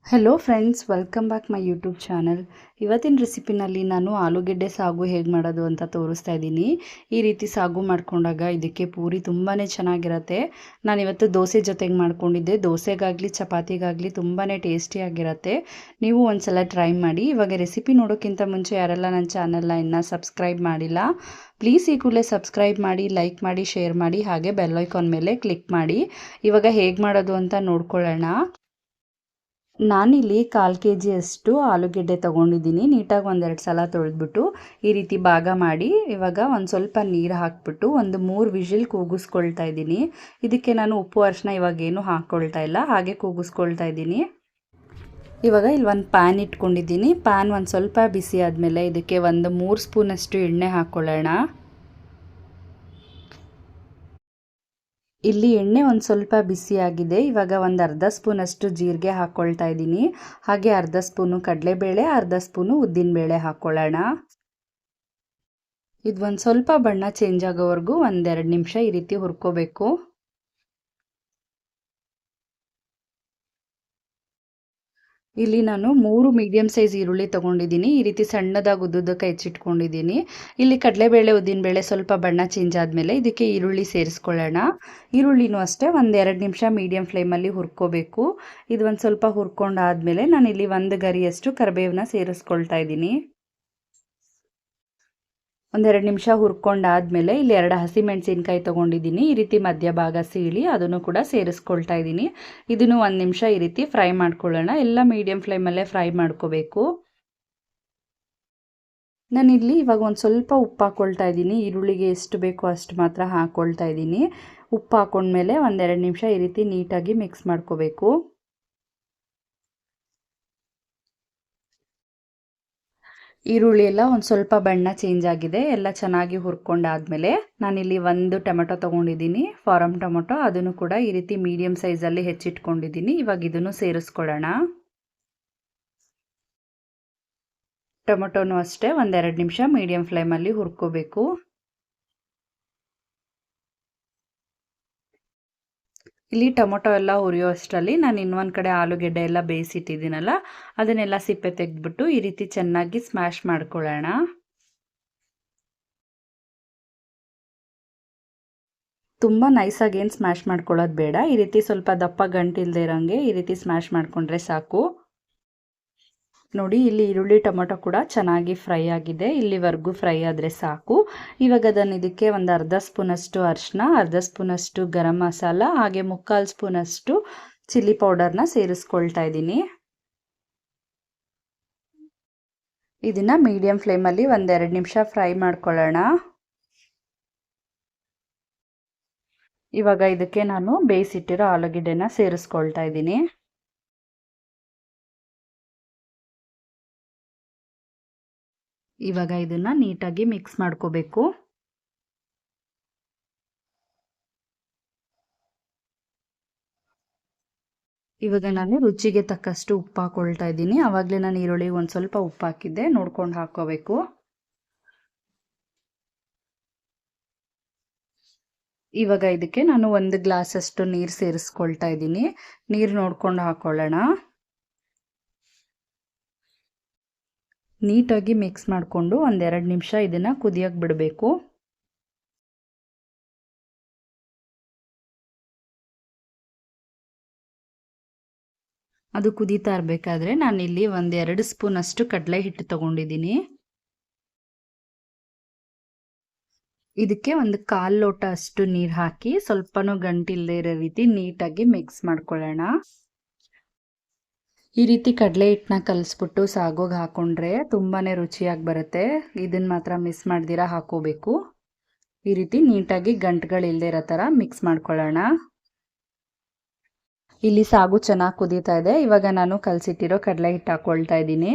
Hello friends, welcome back my YouTube channel. ಇವತ್ತಿನ ರೆಸಿಪಿನಲ್ಲಿ ನಾನು ಆಲೂಗೆಡ್ಡೆ ಸಾಗು ಹೇಗೆ ಮಾಡೋದು ಅಂತ ತೋರಿಸ್ತಾ ಇದ್ದೀನಿ. ಈ ರೀತಿ ಸಾಗು ಮಾಡ್ಕೊಂಡಾಗ ಇದಕ್ಕೆ ಪೂರಿ ತುಂಬಾ ಚೆನ್ನಾಗಿರುತ್ತೆ. ನಾನಿವತ್ತು ದೋಸೆ ಜೊತೆಗೆ ಮಾಡ್ಕೊಂಡಿದ್ದೆ. ದೋಸೆಗಾಗಲಿ ಚಪಾತಿಗಾಗಲಿ ತುಂಬಾ ಟೇಸ್ಟಿಯಾಗಿರುತ್ತೆ. ನೀವು ಒಂದ್ಸಲ ಟ್ರೈ ಮಾಡಿ. ಇವಾಗ ರೆಸಿಪಿ ನೋಡೋಕ್ಕಿಂತ ಮುಂಚೆ ಯಾರೆಲ್ಲ ನನ್ನ ಚಾನಲ್ನ ಇನ್ನೂ ಸಬ್ಸ್ಕ್ರೈಬ್ ಮಾಡಿಲ್ಲ, ಪ್ಲೀಸ್ ಈ ಕೂಡಲೇ ಸಬ್ಸ್ಕ್ರೈಬ್ ಮಾಡಿ, ಲೈಕ್ ಮಾಡಿ, ಶೇರ್ ಮಾಡಿ, ಹಾಗೆ ಬೆಲ್ ಐಕಾನ್ ಮೇಲೆ ಕ್ಲಿಕ್ ಮಾಡಿ. ಇವಾಗ ಹೇಗೆ ಮಾಡೋದು ಅಂತ ನೋಡ್ಕೊಳ್ಳೋಣ. ನಾನಿಲ್ಲಿ 1/4 kg ಅಷ್ಟು ಆಲೂಗೆಡ್ಡೆ ತೊಗೊಂಡಿದ್ದೀನಿ. ನೀಟಾಗಿ ಒಂದೆರಡು ಸಲ ತೊಳೆದ್ಬಿಟ್ಟು ಈ ರೀತಿ ಭಾಗ ಮಾಡಿ, ಇವಾಗ ಒಂದು ಸ್ವಲ್ಪ ನೀರು ಹಾಕ್ಬಿಟ್ಟು ಒಂದು 3 ವಿಷಿಲ್ ಕೂಗಿಸ್ಕೊಳ್ತಾ ಇದ್ದೀನಿ. ಇದಕ್ಕೆ ನಾನು ಉಪ್ಪು ಅರಿಶಿನ ಇವಾಗೇನು ಹಾಕ್ಕೊಳ್ತಾ ಇಲ್ಲ, ಹಾಗೆ ಕೂಗಿಸ್ಕೊಳ್ತಾ ಇದ್ದೀನಿ. ಇವಾಗ ಇಲ್ಲಿ ಒಂದು ಪ್ಯಾನ್ ಇಟ್ಕೊಂಡಿದ್ದೀನಿ. ಪ್ಯಾನ್ ಒಂದು ಸ್ವಲ್ಪ ಬಿಸಿ ಆದಮೇಲೆ ಇದಕ್ಕೆ ಒಂದು 3 ಸ್ಪೂನಷ್ಟು ಎಣ್ಣೆ ಹಾಕ್ಕೊಳ್ಳೋಣ. ಇಲ್ಲಿ ಎಣ್ಣೆ ಒಂದು ಸ್ವಲ್ಪ ಬಿಸಿಯಾಗಿದೆ. ಇವಾಗ ಒಂದು ಅರ್ಧ ಸ್ಪೂನಷ್ಟು ಜೀರಿಗೆ ಹಾಕ್ಕೊಳ್ತಾ ಇದ್ದೀನಿ. ಹಾಗೆ ಅರ್ಧ ಸ್ಪೂನು ಕಡಲೆಬೇಳೆ, ಅರ್ಧ ಸ್ಪೂನು ಉದ್ದಿನಬೇಳೆ ಹಾಕ್ಕೊಳ್ಳೋಣ. ಇದು ಒಂದು ಸ್ವಲ್ಪ ಬಣ್ಣ ಚೇಂಜ್ ಆಗೋವರೆಗೂ 1-2 ನಿಮಿಷ ಈ ರೀತಿ ಹುರ್ಕೋಬೇಕು. ಇಲ್ಲಿ ನಾನು 3 ಮೀಡಿಯಮ್ ಸೈಜ್ ಈರುಳ್ಳಿ ತೊಗೊಂಡಿದ್ದೀನಿ. ಈ ರೀತಿ ಸಣ್ಣದಾಗಿ ಉದ್ದುದ್ದಕ್ಕೆ ಹೆಚ್ಚಿಟ್ಕೊಂಡಿದ್ದೀನಿ. ಇಲ್ಲಿ ಕಡಲೆಬೇಳೆ, ಉದ್ದಿನಬೇಳೆ ಸ್ವಲ್ಪ ಬಣ್ಣ ಚೇಂಜ್ ಆದಮೇಲೆ ಇದಕ್ಕೆ ಈರುಳ್ಳಿ ಸೇರಿಸ್ಕೊಳ್ಳೋಣ. ಈರುಳ್ಳಿನೂ ಅಷ್ಟೇ 1-2 ನಿಮಿಷ ಮೀಡಿಯಮ್ ಫ್ಲೇಮಲ್ಲಿ ಹುರ್ಕೋಬೇಕು. ಇದು ಒಂದು ಸ್ವಲ್ಪ ಹುರ್ಕೊಂಡಾದಮೇಲೆ ನಾನಿಲ್ಲಿ 1 ಗರಿಯಷ್ಟು ಕರಿಬೇವನ್ನ ಸೇರಿಸ್ಕೊಳ್ತಾ ಇದ್ದೀನಿ. 1-2 ನಿಮಿಷ ಹುರ್ಕೊಂಡಾದಮೇಲೆ ಇಲ್ಲಿ 2 ಹಸಿಮೆಣಸಿನ್ಕಾಯಿ ತೊಗೊಂಡಿದ್ದೀನಿ. ಈ ರೀತಿ ಮಧ್ಯ ಭಾಗ ಸೀಳಿ ಅದನ್ನು ಕೂಡ ಸೇರಿಸ್ಕೊಳ್ತಾ ಇದ್ದೀನಿ. ಇದನ್ನು 1 ನಿಮಿಷ ಈ ರೀತಿ ಫ್ರೈ ಮಾಡ್ಕೊಳ್ಳೋಣ. ಎಲ್ಲ ಮೀಡಿಯಮ್ ಫ್ಲೇಮಲ್ಲೇ ಫ್ರೈ ಮಾಡ್ಕೋಬೇಕು. ನಾನಿಲ್ಲಿ ಇವಾಗ ಒಂದು ಸ್ವಲ್ಪ ಉಪ್ಪು ಹಾಕ್ಕೊಳ್ತಾ ಇದ್ದೀನಿ. ಈರುಳ್ಳಿಗೆ ಎಷ್ಟು ಬೇಕೋ ಅಷ್ಟು ಮಾತ್ರ ಹಾಕ್ಕೊಳ್ತಾ ಇದ್ದೀನಿ. ಉಪ್ಪು ಹಾಕ್ಕೊಂಡ್ಮೇಲೆ 1-2 ನಿಮಿಷ ಈ ರೀತಿ ನೀಟಾಗಿ ಮಿಕ್ಸ್ ಮಾಡ್ಕೋಬೇಕು. ಈರುಳ್ಳಿ ಎಲ್ಲ ಒಂದು ಸ್ವಲ್ಪ ಬಣ್ಣ ಚೇಂಜ್ ಆಗಿದೆ. ಎಲ್ಲ ಚೆನ್ನಾಗಿ ಹುರ್ಕೊಂಡಾದ್ಮೇಲೆ ನಾನಿಲ್ಲಿ 1 ಟೊಮೆಟೊ ತೊಗೊಂಡಿದ್ದೀನಿ, ಫಾರಮ್ ಟೊಮೆಟೊ. ಅದನ್ನು ಕೂಡ ಈ ರೀತಿ ಮೀಡಿಯಮ್ ಸೈಜಲ್ಲಿ ಹೆಚ್ಚಿಟ್ಕೊಂಡಿದ್ದೀನಿ. ಇವಾಗ ಇದನ್ನು ಸೇರಿಸ್ಕೊಳ್ಳೋಣ. ಟೊಮೆಟೊನೂ ಅಷ್ಟೇ 1-2 ನಿಮಿಷ ಮೀಡಿಯಮ್ ಫ್ಲೇಮಲ್ಲಿ ಹುರ್ಕೋಬೇಕು. ಇಲ್ಲಿ ಟೊಮೊಟೊ ಎಲ್ಲ ಹುರಿಯೋ ಅಷ್ಟರಲ್ಲಿ ನಾನು ಇನ್ನೊಂದು ಕಡೆ ಆಲೂಗೆಡ್ಡೆ ಎಲ್ಲ ಬೇಯಿಸಿಟ್ಟಿದ್ದೀನಲ್ಲ, ಅದನ್ನೆಲ್ಲ ಸಿಪ್ಪೆ ತೆಗೆದ್ಬಿಟ್ಟು ಈ ರೀತಿ ಚೆನ್ನಾಗಿ ಸ್ಮ್ಯಾಶ್ ಮಾಡ್ಕೊಳ್ಳೋಣ. ತುಂಬ ನೈಸಾಗಿ ಏನು ಸ್ಮ್ಯಾಶ್ ಮಾಡ್ಕೊಳ್ಳೋದು ಬೇಡ. ಈ ರೀತಿ ಸ್ವಲ್ಪ ದಪ್ಪ ಗಂಟಿಲ್ದೇ ಇರೋಂಗೆ ಈ ರೀತಿ ಸ್ಮ್ಯಾಶ್ ಮಾಡಿಕೊಂಡ್ರೆ ಸಾಕು. ನೋಡಿ, ಇಲ್ಲಿ ಈರುಳ್ಳಿ ಟೊಮೊಟೊ ಕೂಡ ಚೆನ್ನಾಗಿ ಫ್ರೈ ಆಗಿದೆ. ಇಲ್ಲಿವರೆಗೂ ಫ್ರೈ ಆದರೆ ಸಾಕು. ಇವಾಗ ಅದನ್ನು ಇದಕ್ಕೆ ಒಂದು ಅರ್ಧ ಸ್ಪೂನಷ್ಟು ಅರಿಶಿನ, ಅರ್ಧ ಸ್ಪೂನಷ್ಟು ಗರಂ ಮಸಾಲ, ಹಾಗೆ 3/4 ಸ್ಪೂನಷ್ಟು ಚಿಲ್ಲಿ ಪೌಡರ್ನ ಸೇರಿಸ್ಕೊಳ್ತಾ ಇದ್ದೀನಿ. ಇದನ್ನು ಮೀಡಿಯಂ ಫ್ಲೇಮಲ್ಲಿ 1-2 ನಿಮಿಷ ಫ್ರೈ ಮಾಡ್ಕೊಳ್ಳೋಣ. ಇವಾಗ ಇದಕ್ಕೆ ನಾನು ಬೇಯಿಸಿಟ್ಟಿರೋ ಆಲೂಗೆಡ್ಡೆನ ಸೇರಿಸ್ಕೊಳ್ತಾ ಇದ್ದೀನಿ. ಇವಾಗ ಇದನ್ನು ನೀಟಾಗಿ ಮಿಕ್ಸ್ ಮಾಡ್ಕೋಬೇಕು. ಇವಾಗ ನಾನು ರುಚಿಗೆ ತಕ್ಕಷ್ಟು ಉಪ್ಪು ಹಾಕ್ಕೊಳ್ತಾ ಇದ್ದೀನಿ. ಆವಾಗಲೇ ನಾನು ಈರುಳ್ಳಿಗೆ ಒಂದು ಸ್ವಲ್ಪ ಉಪ್ಪು ಹಾಕಿದ್ದೆ, ನೋಡ್ಕೊಂಡು ಹಾಕ್ಕೋಬೇಕು. ಇವಾಗ ಇದಕ್ಕೆ ನಾನು 1 ಗ್ಲಾಸಷ್ಟು ನೀರು ಸೇರಿಸ್ಕೊಳ್ತಾ ಇದ್ದೀನಿ. ನೀರು ನೋಡ್ಕೊಂಡು ಹಾಕ್ಕೊಳ್ಳೋಣ. ನೀಟಾಗಿ ಮಿಕ್ಸ್ ಮಾಡಿಕೊಂಡು 1-2 ನಿಮಿಷ ಇದನ್ನು ಕುದಿಯೋಕೆ ಬಿಡಬೇಕು. ಅದು ಕುದೀತಾ ಇರಬೇಕಾದ್ರೆ ನಾನಿಲ್ಲಿ 1-2 ಸ್ಪೂನಷ್ಟು ಕಡಲೆ ಹಿಟ್ಟು ತೊಗೊಂಡಿದ್ದೀನಿ. ಇದಕ್ಕೆ 1/4 ಲೋಟ ಅಷ್ಟು ನೀರು ಹಾಕಿ ಸ್ವಲ್ಪನೂ ಗಂಟಿಲ್ಲದೆ ಇರೋ ರೀತಿ ನೀಟಾಗಿ ಮಿಕ್ಸ್ ಮಾಡ್ಕೊಳ್ಳೋಣ. ಈ ರೀತಿ ಕಡಲೆ ಹಿಟ್ಟನ್ನ ಕಲಿಸ್ಬಿಟ್ಟು ಸಾಗೋಗಿ ಹಾಕೊಂಡ್ರೆ ತುಂಬಾ ರುಚಿಯಾಗಿ ಬರುತ್ತೆ. ಇದನ್ನು ಮಾತ್ರ ಮಿಸ್ ಮಾಡ್ದಿರಾ ಹಾಕೋಬೇಕು. ಈ ರೀತಿ ನೀಟಾಗಿ ಗಂಟುಗಳಿಲ್ಲದೆ ಇರೋ ಥರ ಮಿಕ್ಸ್ ಮಾಡ್ಕೊಳ್ಳೋಣ. ಇಲ್ಲಿ ಸಾಗು ಚೆನ್ನಾಗಿ ಕುದೀತಾ ಇದೆ. ಇವಾಗ ನಾನು ಕಲಸಿಟ್ಟಿರೋ ಕಡಲೆ ಹಿಟ್ಟು ಹಾಕ್ಕೊಳ್ತಾ ಇದ್ದೀನಿ.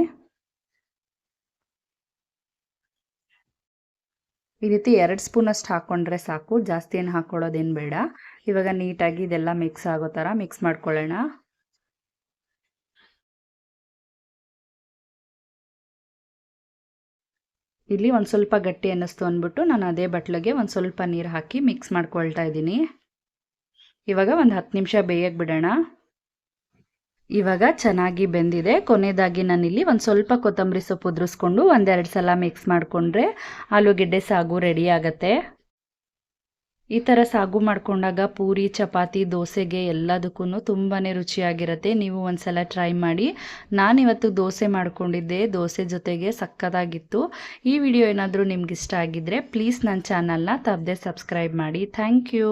ಈ ರೀತಿ 2 ಸ್ಪೂನಷ್ಟು ಹಾಕ್ಕೊಂಡ್ರೆ ಸಾಕು, ಜಾಸ್ತಿ ಏನು ಹಾಕ್ಕೊಳ್ಳೋದೇನು ಬೇಡ. ಇವಾಗ ನೀಟಾಗಿ ಇದೆಲ್ಲ ಮಿಕ್ಸ್ ಆಗೋ ಥರ ಮಿಕ್ಸ್ ಮಾಡ್ಕೊಳ್ಳೋಣ. ಇಲ್ಲಿ ಒಂದು ಸ್ವಲ್ಪ ಗಟ್ಟಿ ಅನ್ನಿಸ್ತು ಅಂದ್ಬಿಟ್ಟು ನಾನು ಅದೇ ಬಟ್ಲಿಗೆ ಒಂದು ಸ್ವಲ್ಪ ನೀರು ಹಾಕಿ ಮಿಕ್ಸ್ ಮಾಡ್ಕೊಳ್ತಾ ಇದ್ದೀನಿ. ಇವಾಗ ಒಂದು 10 ನಿಮಿಷ ಬೇಯಕ್ಕೆ ಬಿಡೋಣ. ಇವಾಗ ಚೆನ್ನಾಗಿ ಬೆಂದಿದೆ. ಕೊನೆಯದಾಗಿ ನಾನಿಲ್ಲಿ ಒಂದು ಸ್ವಲ್ಪ ಕೊತ್ತಂಬರಿ ಸೊಪ್ಪು ಉದುರಿಸ್ಕೊಂಡು ಒಂದೆರಡು ಸಲ ಮಿಕ್ಸ್ ಮಾಡಿಕೊಂಡ್ರೆ ಆಲೂಗೆಡ್ಡೆ ಸಾಗು ರೆಡಿ ಆಗುತ್ತೆ. ಈ ಥರ ಸಾಗು ಮಾಡ್ಕೊಂಡಾಗ ಪೂರಿ, ಚಪಾತಿ, ದೋಸೆಗೆ ಎಲ್ಲದಕ್ಕೂ ತುಂಬಾ ರುಚಿಯಾಗಿರುತ್ತೆ. ನೀವು ಒಂದ್ಸಲ ಟ್ರೈ ಮಾಡಿ. ನಾನಿವತ್ತು ದೋಸೆ ಮಾಡ್ಕೊಂಡಿದ್ದೆ. ದೋಸೆ ಜೊತೆಗೆ ಸಕ್ಕತ್ತಾಗಿತ್ತು. ಈ ವಿಡಿಯೋ ಏನಾದರೂ ನಿಮ್ಗೆ ಇಷ್ಟ ಆಗಿದ್ದರೆ ಪ್ಲೀಸ್ ನನ್ನ ಚಾನಲ್ನ ತಪ್ಪದೆ ಸಬ್ಸ್ಕ್ರೈಬ್ ಮಾಡಿ. Thank you.